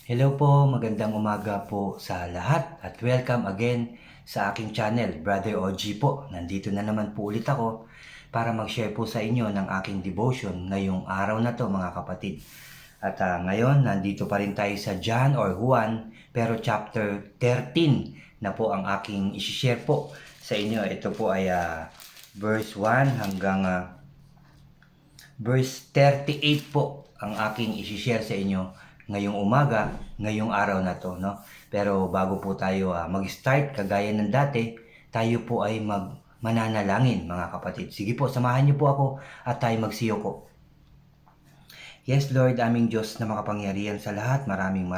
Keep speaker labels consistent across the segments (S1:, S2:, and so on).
S1: Hello po, magandang umaga po sa lahat at welcome again sa aking channel, Brother OG po. Nandito na naman po ulit ako para mag-share po sa inyo ng aking devotion ngayong araw na to mga kapatid. At ngayon, nandito pa rin tayo sa John or Juan, pero chapter 13 na po ang aking isi-share po sa inyo. Ito po ay verse 1 hanggang verse 38 po ang aking isi-share sa inyo ngayong umaga, ngayong araw na to, no? Pero bago po tayo mag-start, kagaya ng dati, tayo po ay mananalangin, mga kapatid. Sige po, samahan niyo po ako at tayo magsiyo ko. Yes, Lord, aming Diyos na makapangyarihan sa lahat, maraming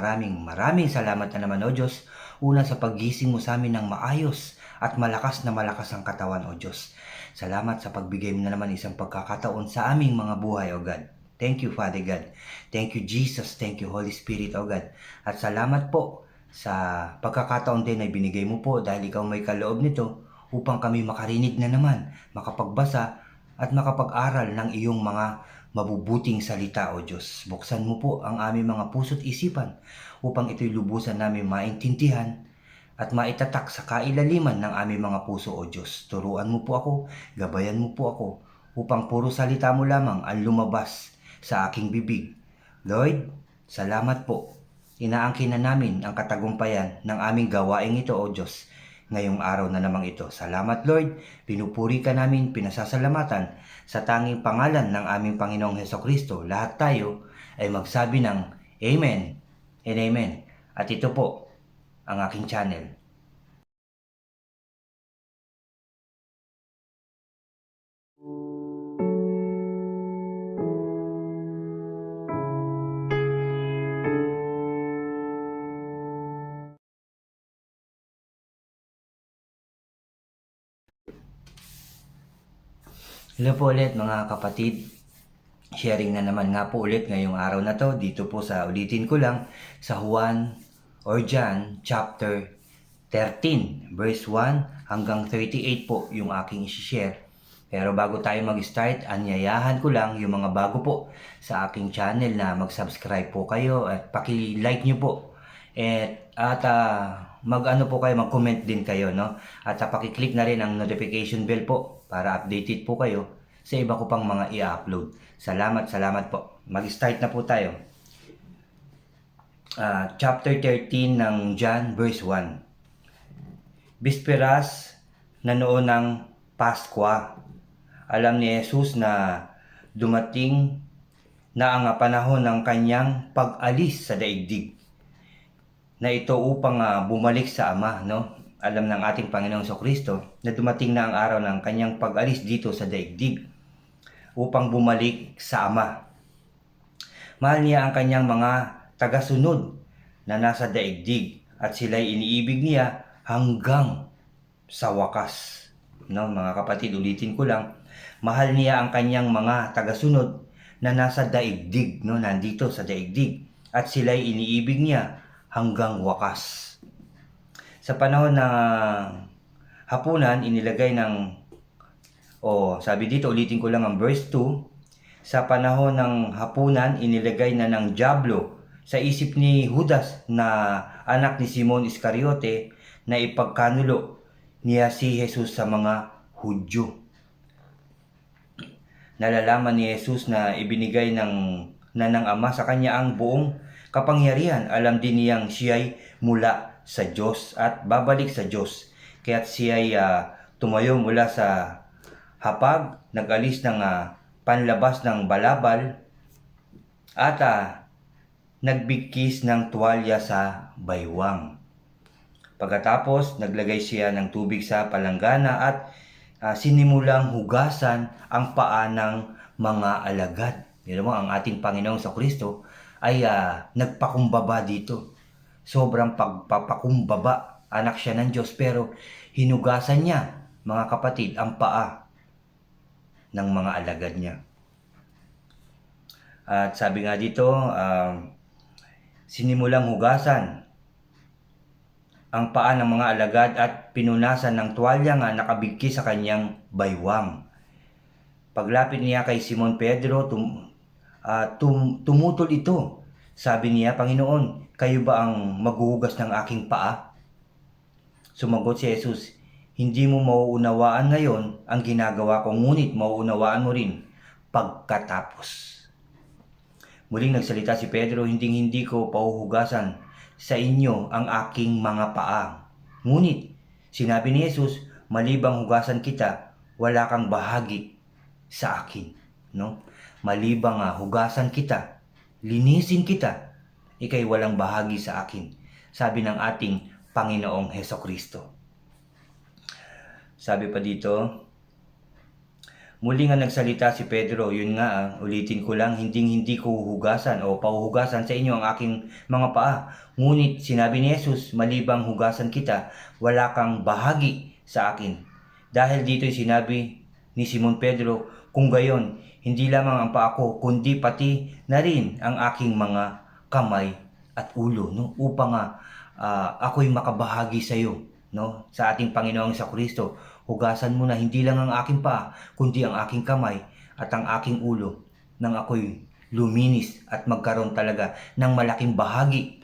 S1: salamat na naman, O Diyos. Una sa paggising mo sa amin ng maayos at malakas na malakas ang katawan, O Diyos. Salamat sa pagbigay mo na naman isang pagkakataon sa aming mga buhay, O God. Thank you, Father God. Thank you, Jesus. Thank you, Holy Spirit, O God. At salamat po sa pagkakataon din na binigay mo po dahil ikaw may kaloob nito upang kami makarinig na naman, makapagbasa at makapag-aral ng iyong mga mabubuting salita, O Diyos. Buksan mo po ang aming mga puso't isipan upang ito'y lubusan namin maintindihan at maitatak sa kailaliman ng aming mga puso, O Diyos. Turuan mo po ako, gabayan mo po ako upang puro salita mo lamang ang lumabas sa aking bibig. Lord, salamat po. Inaangkin na namin ang katagumpayan ng aming gawaing ito, O Diyos, ngayong araw na namang ito. Salamat, Lord. Pinupuri ka namin, pinasasalamatan sa tanging pangalan ng aming Panginoong Hesukristo. Lahat tayo ay magsabi ng Amen and Amen. At ito po ang aking channel. Hello po ulit mga kapatid. Sharing na naman nga po ulit ngayong araw na to. Dito po sa ulitin ko lang sa Juan or John chapter 13 verse 1 hanggang 38 po yung aking i-share. Pero bago tayo mag-start, anyayahan ko lang yung mga bago po sa aking channel na mag-subscribe po kayo at paki-like nyo po. At mag-ano po kayo, mag-comment din kayo, no? At paki-click na rin ang notification bell po para updated po kayo sa iba ko pang mga i-upload. Salamat po. Mag-start na po tayo. Chapter 13 ng John, verse 1. Bisperas na noon ng Paskwa, alam ni Jesus na dumating na ang panahon ng kanyang pag-alis sa daigdig, na ito upang bumalik sa Ama, no? Alam ng ating Panginoong Jesucristo na dumating na ang araw ng kanyang pag-alis dito sa daigdig upang bumalik sa Ama. Mahal niya ang kanyang mga tagasunod na nasa daigdig at sila'y iniibig niya hanggang sa wakas. No, mga kapatid, ulitin ko lang. Mahal niya ang kanyang mga tagasunod na nasa daigdig, no, nandito sa daigdig, at sila'y iniibig niya hanggang wakas. Sa panahon ng hapunan, inilagay ng sabi dito, ulitin ko lang ang verse 2. Sa panahon ng hapunan, inilagay na ng dyablo sa isip ni Judas na anak ni Simon Iscariote na ipagkanulo niya si Jesus sa mga Hudyo. Nalalaman ni Jesus na ibinigay ng Ama sa kanya ang buong kapangyarihan. Alam din niyang siya'y mula sa Diyos at babalik sa Diyos. Kaya't siya'y tumayo mula sa hapag, nag-alis ng panlabas ng balabal at nagbigkis ng tuwalya sa baywang. Pagkatapos, naglagay siya ng tubig sa palanggana at sinimulang hugasan ang paa ng mga alagad. Alam mo, ang ating Panginoong Jesucristo ay nagpakumbaba dito. Sobrang pagpapakumbaba. Anak siya ng Diyos pero hinugasan niya, mga kapatid, ang paa ng mga alagad niya. At sabi nga dito, sinimulang hugasan ang paa ng mga alagad at pinunasan ng tuwalya nga nakabigkis sa kanyang baywang. Paglapit niya kay Simon Pedro, tumutol ito Sabi niya, Panginoon, kayo ba ang maghuhugas ng aking paa? Sumagot si Jesus, hindi mo mauunawaan ngayon ang ginagawa ko, ngunit mauunawaan mo rin pagkatapos. Muling nagsalita si Pedro, hindi ko pauhugasan sa inyo ang aking mga paa. Ngunit, sinabi ni Jesus, malibang hugasan kita, wala kang bahagi sa akin. No? Malibang hugasan kita, linisin kita, ikay walang bahagi sa akin. Sabi ng ating Panginoong Hesukristo. Sabi pa dito, muli nga nagsalita si Pedro, yun nga, ulitin ko lang, hindi ko hugasan o pauhugasan sa inyo ang aking mga paa. Ngunit sinabi ni Jesus, malibang hugasan kita, wala kang bahagi sa akin. Dahil dito'y sinabi ni Simon Pedro, kung gayon, hindi lamang ang paa ko, kundi pati na rin ang aking mga kamay at ulo, no? Upang ako'y makabahagi sa iyo, no? Sa ating Panginoong Hesukristo. Hugasan mo na hindi lang ang aking paa, kundi ang aking kamay at ang aking ulo nang ako'y luminis at magkaroon talaga ng malaking bahagi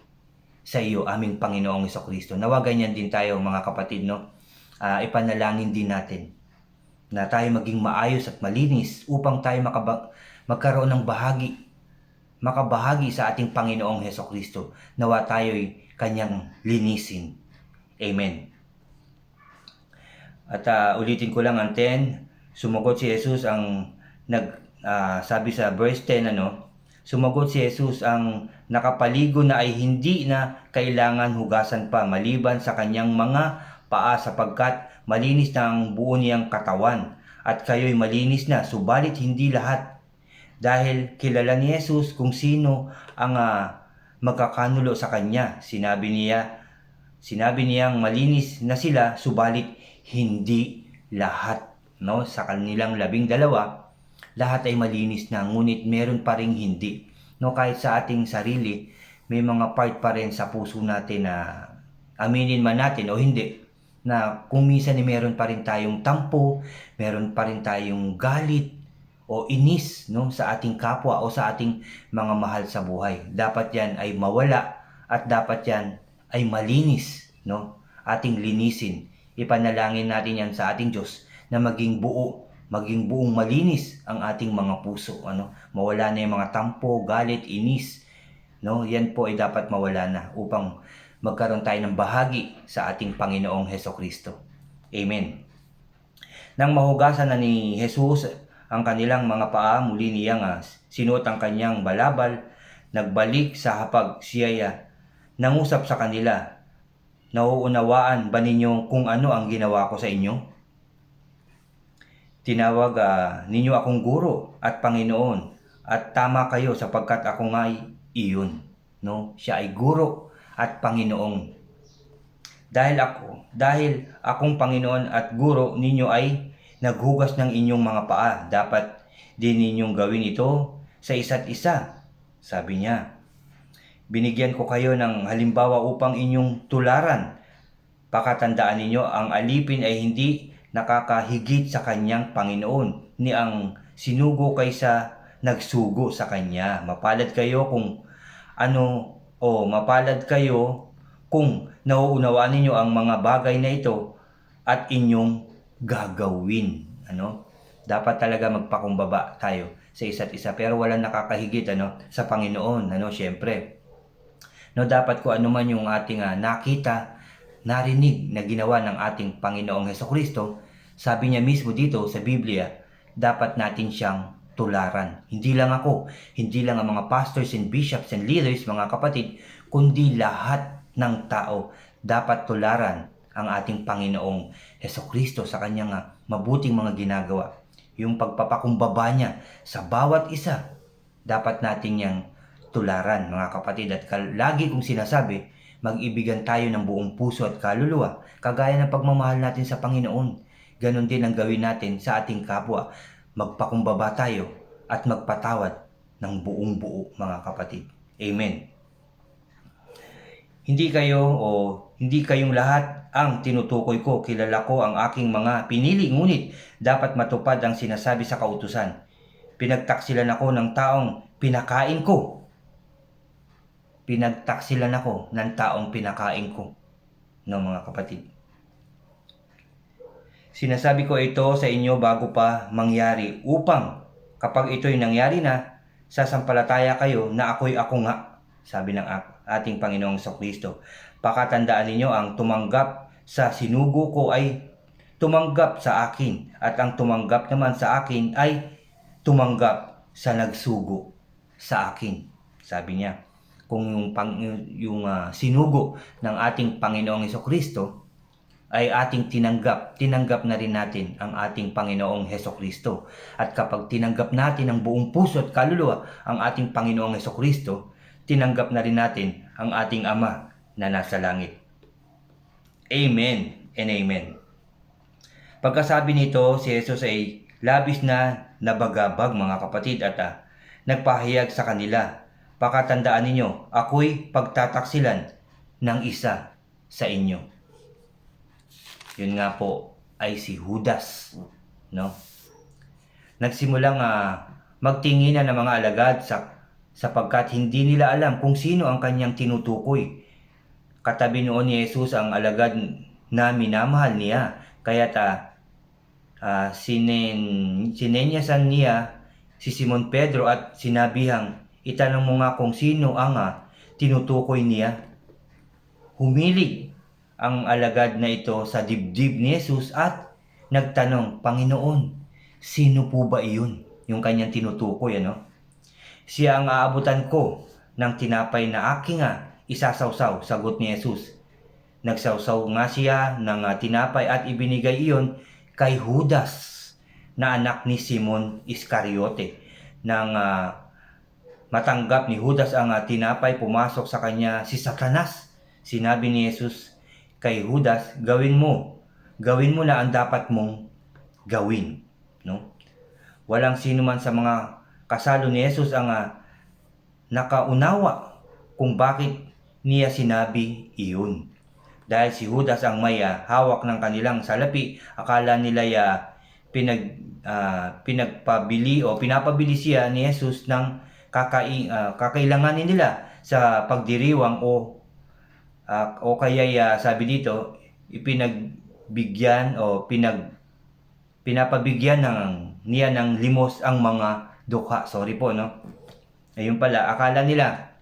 S1: sa iyo, aming Panginoong Hesukristo. Nawa ganyan din tayo mga kapatid, no? Ipanalangin din natin na tayo maging maayos at malinis upang tayo magkaroon ng makabahagi sa ating Panginoong Hesukristo. Nawa tayo'y kanyang linisin. Amen. At ulitin ko lang ang 10, sumagot si Jesus sabi sa verse 10, sumagot si Jesus, ang nakapaligo na ay hindi na kailangan hugasan pa maliban sa kanyang mga paa, sapagkat malinis na ang buo niyang katawan, at kayo'y malinis na, subalit hindi lahat. Dahil kilala ni Jesus kung sino ang magkakanulo sa kanya. Sinabi niyang malinis na sila, subalit hindi lahat, no? Sa kanilang 12, lahat ay malinis na, ngunit meron pa ring hindi, no? Kahit sa ating sarili, may mga part pa rin sa puso natin na aminin man natin o hindi, na kung minsan meron pa rin tayong tampo, meron pa rin tayong galit o inis, no? Sa ating kapwa o sa ating mga mahal sa buhay. Dapat yan ay mawala at dapat yan ay malinis, no? Ating linisin. Ipanalangin natin yan sa ating Diyos na maging buong malinis ang ating mga puso, mawala na yung mga tampo, galit, inis, no? Yan po ay dapat mawala na upang magkaroon tayo ng bahagi sa ating Panginoong Hesukristo. Amen. Nang mahugasan na ni Jesus ang kanilang mga paa, muli niyang sinuot ang kanyang balabal, nagbalik sa hapag, siya'y nangusap sa kanila, nauunawaan ba ninyo kung ano ang ginawa ko sa inyo? Tinawag ninyo akong guro at Panginoon, at tama kayo sapagkat ako nga iyon, no? Siya ay guro at Panginoong. Dahil akong Panginoon at guro ninyo ay naghugas ng inyong mga paa, dapat din ninyong gawin ito sa isa't isa. Sabi niya, binigyan ko kayo ng halimbawa upang inyong tularan. Pakatandaan ninyo, ang alipin ay hindi nakakahigit sa kanyang Panginoon, ni ang sinugo kaysa nagsugo sa kanya. Mapalad kayo kung nauunawaan ninyo ang mga bagay na ito at inyong gagawin. Dapat talaga magpakumbaba tayo sa isa't isa, pero walang nakakahigit sa Panginoon, syempre. Dapat ko anuman yung ating nakita, narinig na ginawa ng ating Panginoong Hesukristo, sabi niya mismo dito sa Biblia, dapat natin siyang tularan. Hindi lang ako, hindi lang ang mga pastors and bishops and leaders, mga kapatid, kundi lahat ng tao dapat tularan ang ating Panginoong Hesukristo sa kanyang mabuting mga ginagawa. Yung pagpapakumbaba niya sa bawat isa, dapat natin yang tularan, mga kapatid. At lagi kong sinasabi, mag-ibigan tayo ng buong puso at kaluluwa, kagaya ng pagmamahal natin sa Panginoon. Ganon din ang gawin natin sa ating kapwa. Magpakumbaba tayo at magpatawad ng buong buo, mga kapatid. Amen. Hindi kayong lahat ang tinutukoy ko. Kilala ko ang aking mga pinili, ngunit dapat matupad ang sinasabi sa kautusan. Pinagtaksilan ako ng taong pinakain ko. pinagtaksilan ako ng taong pinakain ko. No, mga kapatid. Sinasabi ko ito sa inyo bago pa mangyari upang kapag ito'y nangyari na, sasampalataya kayo na ako'y ako nga, sabi ng ating Panginoong Jesucristo. Pakatandaan ninyo, ang tumanggap sa sinugo ko ay tumanggap sa akin, at ang tumanggap naman sa akin ay tumanggap sa nagsugo sa akin, sabi niya. Kung yung sinugo ng ating Panginoong Jesucristo ay ating tinanggap na rin natin ang ating Panginoong Jesucristo. At kapag tinanggap natin ng buong puso at kaluluwa ang ating Panginoong Jesucristo, tinanggap na rin natin ang ating Ama na nasa langit. Amen and amen. Pagkasabi nito, si Jesus ay labis na nabagabag, mga kapatid, at nagpahayag sa kanila, pakatandaan ninyo, ako'y pagtataksilan ng isa sa inyo. Yun nga po ay si Judas, no? Nagsimulang magtinginan ng mga alagad sapagkat hindi nila alam kung sino ang kanyang tinutukoy. Katabi noon ni Jesus ang alagad na minamahal niya, kaya't sinenyasan niya si Simon Pedro at sinabihang, itanong mo nga kung sino ang tinutukoy niya. Humilig ang alagad na ito sa dibdib ni Jesus at nagtanong, Panginoon, sino po ba iyon? Yung kanyang tinutukoy, ano? Siya ang aabutan ko ng tinapay na aking isasawsaw, sagot ni Jesus. Nagsawsaw nga siya ng tinapay at ibinigay iyon kay Judas, na anak ni Simon Iscariote. Nang matanggap ni Judas ang tinapay, pumasok sa kanya si Satanas. Sinabi ni Jesus kay Judas, gawin mo na ang dapat mong gawin, no? Walang sino man sa mga kasalo ni Jesus ang nakaunawa kung bakit niya sinabi iyon. Dahil si Judas ang may hawak ng kanilang salapi, akala nila pinagpabili o pinapabili siya ni Jesus ng kakailanganin nila sa pagdiriwang o kaya sabi dito, ipinagbigyan o pinapabigyan niya ng limos ang mga dukha. Sorry po, no? Ayun pala, akala nila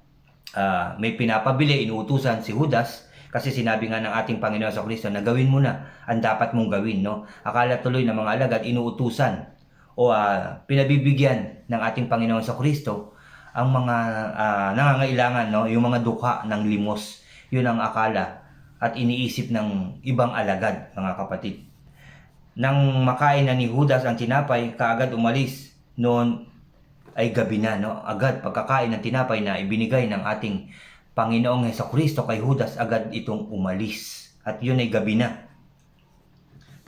S1: may pinapabili, inuutusan si Judas, kasi sinabi nga ng ating Panginoon sa Kristo na gawin mo na ang dapat mong gawin, no? Akala tuloy ng mga alagad inuutusan o pinabibigyan ng ating Panginoon sa Kristo ang mga nangangailangan, no? Yung mga dukha ng limos. Yun ang akala at iniisip ng ibang alagad, mga kapatid. Nang makain na ni Judas ang tinapay, kaagad umalis. Noon ay gabi na, no? Agad pagkakain ng tinapay na ibinigay ng ating Panginoong Jesucristo kay Judas, agad itong umalis. At yun ay gabi na.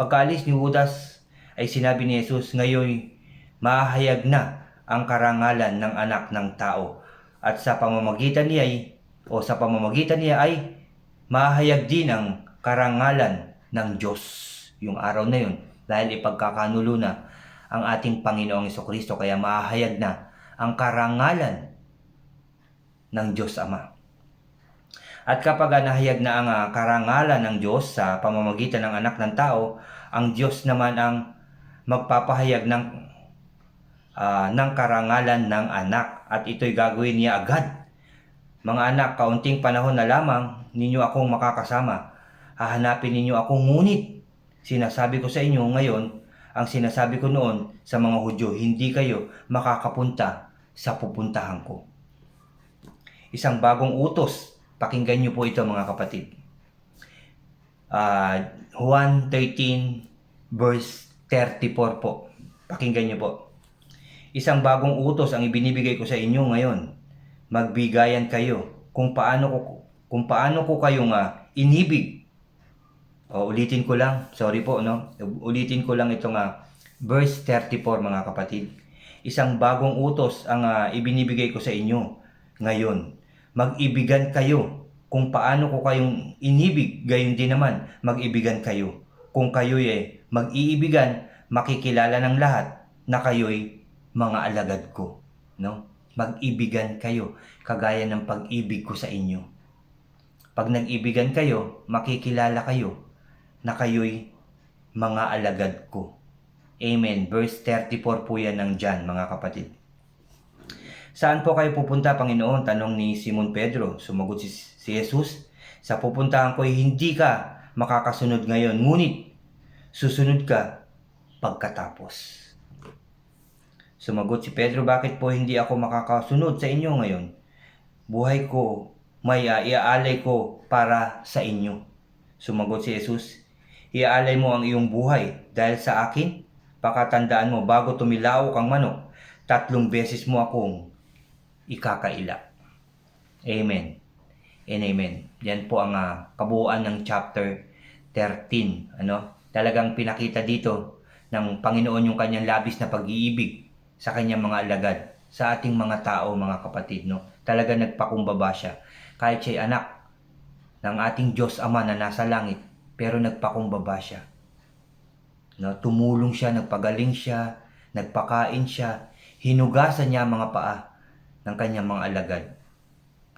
S1: Pagkaalis ni Judas ay sinabi ni Jesus, ngayon mahahayag na ang karangalan ng anak ng tao. At sa pamamagitan niya ay mahahayag din ang karangalan ng Diyos. Yung araw na yun, dahil ipagkakanulo na ang ating Panginoong Jesucristo, kaya mahahayag na ang karangalan ng Diyos Ama. At kapag nahayag na ang karangalan ng Diyos sa pamamagitan ng anak ng tao, ang Diyos naman ang magpapahayag ng karangalan ng anak, at ito'y gagawin niya agad. Mga anak, kaunting panahon na lamang ninyo akong makakasama. Hahanapin ninyo ako, ngunit sinasabi ko sa inyo ngayon, ang sinasabi ko noon sa mga Hudyo, hindi kayo makakapunta sa pupuntahan ko. Isang bagong utos. Pakinggan niyo po ito, mga kapatid. Juan 13 verse 34 po. Pakinggan niyo po. Isang bagong utos ang ibinibigay ko sa inyo ngayon. Magbigayan kayo kung paano ko kayong inibig. Ulitin ko lang. Sorry po, no? Ulitin ko lang itong verse 34, mga kapatid. Isang bagong utos ang ibinibigay ko sa inyo ngayon. Mag-ibigan kayo kung paano ko kayong inibig, gayon din naman mag-ibigan kayo. Kung kayo'y mag-iibigan, makikilala ng lahat na kayo'y mga alagad ko, no? mag-ibigan kayo kagaya ng pag-ibig ko sa inyo. Pag nag-ibigan kayo, makikilala kayo na kayo'y mga alagad ko. Amen. Verse 34 po yan ng John, mga kapatid. Saan po kayo pupunta, Panginoon? Tanong ni Simon Pedro. Sumagot si Jesus, sa pupuntahan ko'y hindi ka makakasunod ngayon, ngunit susunod ka pagkatapos. Sumagot si Pedro, bakit po hindi ako makakasunod sa inyo ngayon? Buhay ko may iaalay ko para sa inyo. Sumagot si Jesus, iaalay mo ang iyong buhay dahil sa akin? Pakatandaan mo, bago tumilaok ang manok, 3 beses mo akong ikakaila. Amen and amen. Yan po ang kabuuan ng chapter 13. Talagang pinakita dito ng Panginoon yung kanyang labis na pag-iibig sa kanyang mga alagad, sa ating mga tao, mga kapatid. Talaga nagpakumbaba siya. Kahit siya'y anak ng ating Diyos Ama na nasa langit, pero nagpakumbaba siya. Tumulong siya, nagpagaling siya, nagpakain siya, hinugasan niya ang mga paa ng kanyang mga alagad.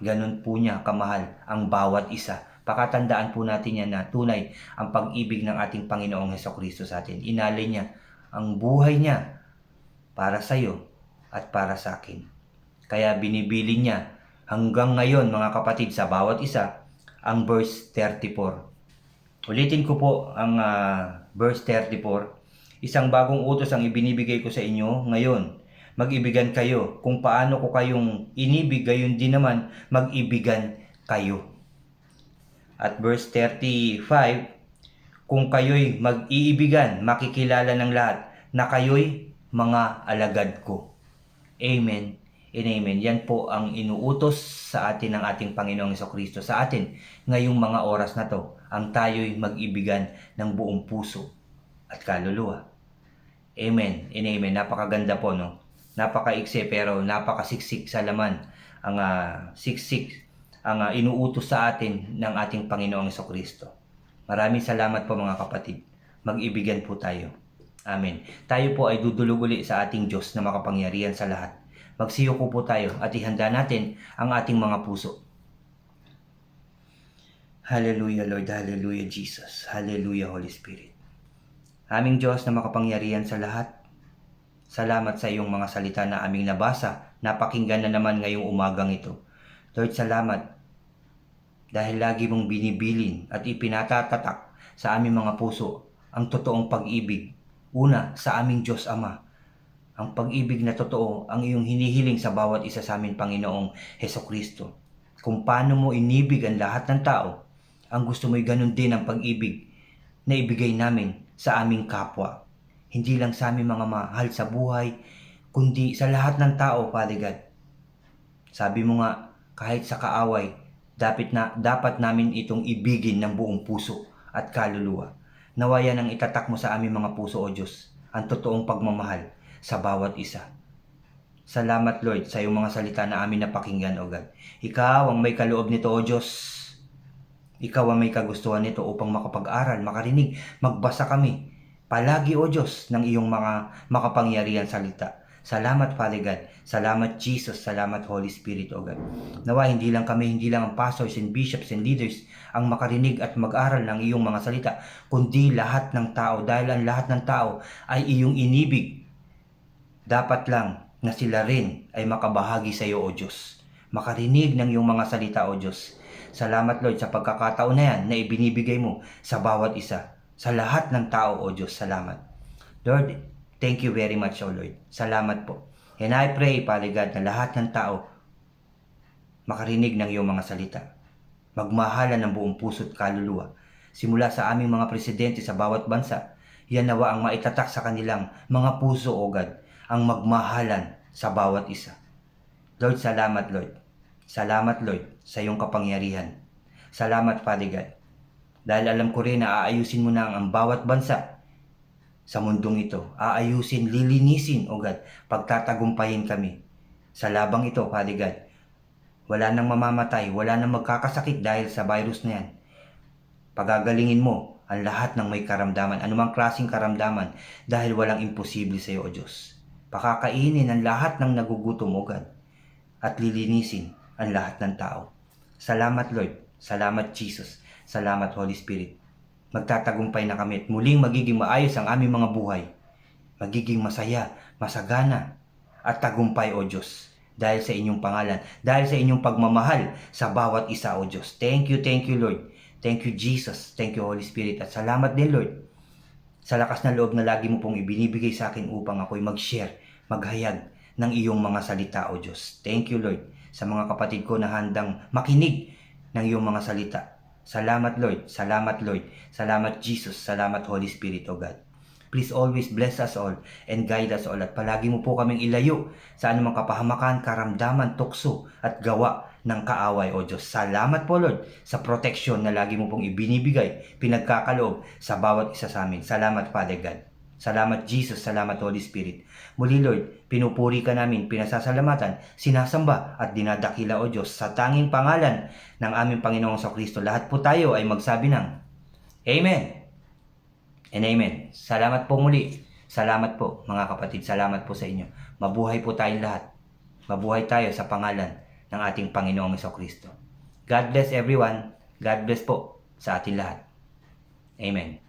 S1: Ganun po niya kamahal ang bawat isa. Pakatandaan po natin yan na tunay ang pag-ibig ng ating Panginoong Hesukristo sa atin. Inalay niya ang buhay niya para sa iyo at para sa akin. Kaya binibili niya hanggang ngayon, mga kapatid, sa bawat isa ang verse 34. Ulitin ko po ang verse 34. Isang bagong utos ang ibinibigay ko sa inyo ngayon. Mag-ibigan kayo. Kung paano ko kayong inibig, gayon din naman mag-ibigan kayo. At verse 35, kung kayo'y mag-iibigan, makikilala ng lahat na kayo'y mga alagad ko. Amen and amen. Yan po ang inuutos sa atin ng ating Panginoong Hesukristo sa atin ngayong mga oras na to. Ang tayo'y mag-ibigan ng buong puso at kaluluwa. Amen and amen. Napakaganda po, no? Napakaiksi pero napakasiksik sa laman ang siksik ang inuutos sa atin ng ating Panginoong Hesukristo. Maraming salamat po, mga kapatid. Mag-ibigan po tayo. Amen. Tayo po ay dudulog uli sa ating Diyos na makapangyarihan sa lahat. Magsiyuko po tayo at ihanda natin ang ating mga puso. Hallelujah, Lord. Hallelujah, Jesus. Hallelujah, Holy Spirit. Aming Diyos na makapangyarihan sa lahat, salamat sa iyong mga salita na aming nabasa, napakinggan na naman ngayong umagang ito. Lord, salamat dahil lagi mong binibilin at ipinatatatak sa aming mga puso ang totoong pag-ibig. Una, sa aming Diyos Ama. Ang pag-ibig na totoo ang iyong hinihiling sa bawat isa sa amin, Panginoong Hesukristo. Kung paano mo inibig ang lahat ng tao, ang gusto mo'y ganun din ang pag-ibig na ibigay namin sa aming kapwa. Hindi lang sa aming mga mahal sa buhay, kundi sa lahat ng tao, Father God. Sabi mo nga, kahit sa kaaway, dapat namin itong ibigin ng buong puso at kaluluwa. Nawayan ang itatak mo sa aming mga puso, O Diyos, ang totoong pagmamahal sa bawat isa. Salamat, Lord, sa iyong mga salita na amin napakinggan, O God. Ikaw ang may kaloob nito, O Diyos. Ikaw ang may kagustuhan nito upang makapag-aral, makarinig, magbasa kami. Palagi, O Diyos, ng iyong mga makapangyarihan salita. Salamat, Father God. Salamat, Jesus. Salamat, Holy Spirit, O God. Nawa, hindi lang ang pastors and bishops and leaders ang makarinig at mag-aral ng iyong mga salita, kundi lahat ng tao, dahil ang lahat ng tao ay iyong inibig. Dapat lang na sila rin ay makabahagi sa iyo, O Diyos. Makarinig ng iyong mga salita, O Diyos. Salamat, Lord, sa pagkakataon na yan na ibinibigay mo sa bawat isa. Sa lahat ng tao, O Diyos, salamat. Lord, thank you very much, O Lord. Salamat po. And I pray, Father God, na lahat ng tao makarinig ng iyong mga salita. Magmahalan ng buong puso at kaluluwa. Simula sa aming mga presidente sa bawat bansa, yan nawa ang maitatak sa kanilang mga puso, O God, ang magmahalan sa bawat isa. Lord, salamat, Lord. Salamat, Lord, sa iyong kapangyarihan. Salamat, Father God. Dahil alam ko rin na aayusin mo na ang bawat bansa sa mundong ito. Aayusin, lilinisin, O God, pagtatagumpayin kami sa labang ito, Father God. Wala nang mamamatay, wala nang magkakasakit dahil sa virus na yan. Pagagalingin mo ang lahat ng may karamdaman, anumang klaseng karamdaman, dahil walang imposible sa iyo, O Diyos. Pakakainin ang lahat ng nagugutom, O God. at lilinisin ang lahat ng tao. Salamat Lord, salamat Jesus, salamat Holy Spirit. Magtatagumpay na kami at muling magiging maayos ang aming mga buhay. Magiging masaya, masagana, at tagumpay o Diyos. Dahil sa inyong pangalan, dahil sa inyong pagmamahal sa bawat isa o Diyos. Thank you Lord. Thank you Jesus, thank you Holy Spirit. At salamat din Lord sa lakas na loob na lagi mo pong ibinibigay sa akin upang ako'y mag-share, maghayag ng iyong mga salita o Diyos. Thank you Lord sa mga kapatid ko na handang makinig ng iyong mga salita. Salamat Lord, salamat Lord, salamat Jesus, salamat Holy Spirit o God. Please always bless us all and guide us all at palagi mo po kaming ilayo sa anumang kapahamakan, karamdaman, tukso at gawa ng kaaway o Diyos. Salamat po Lord sa proteksyon na lagi mo pong ibinibigay, pinagkakaloob sa bawat isa sa amin. Salamat Father God. Salamat Jesus, salamat Holy Spirit. Muli Lord, pinupuri ka namin, pinasasalamatan, sinasamba at dinadakila o Diyos sa tanging pangalan ng aming Panginoong Kristo. Lahat po tayo ay magsabi ng Amen and Amen. Salamat po muli. Salamat po mga kapatid. Salamat po sa inyo. Mabuhay po tayong lahat. Mabuhay tayo sa pangalan ng ating Panginoong Kristo. God bless everyone. God bless po sa ating lahat. Amen.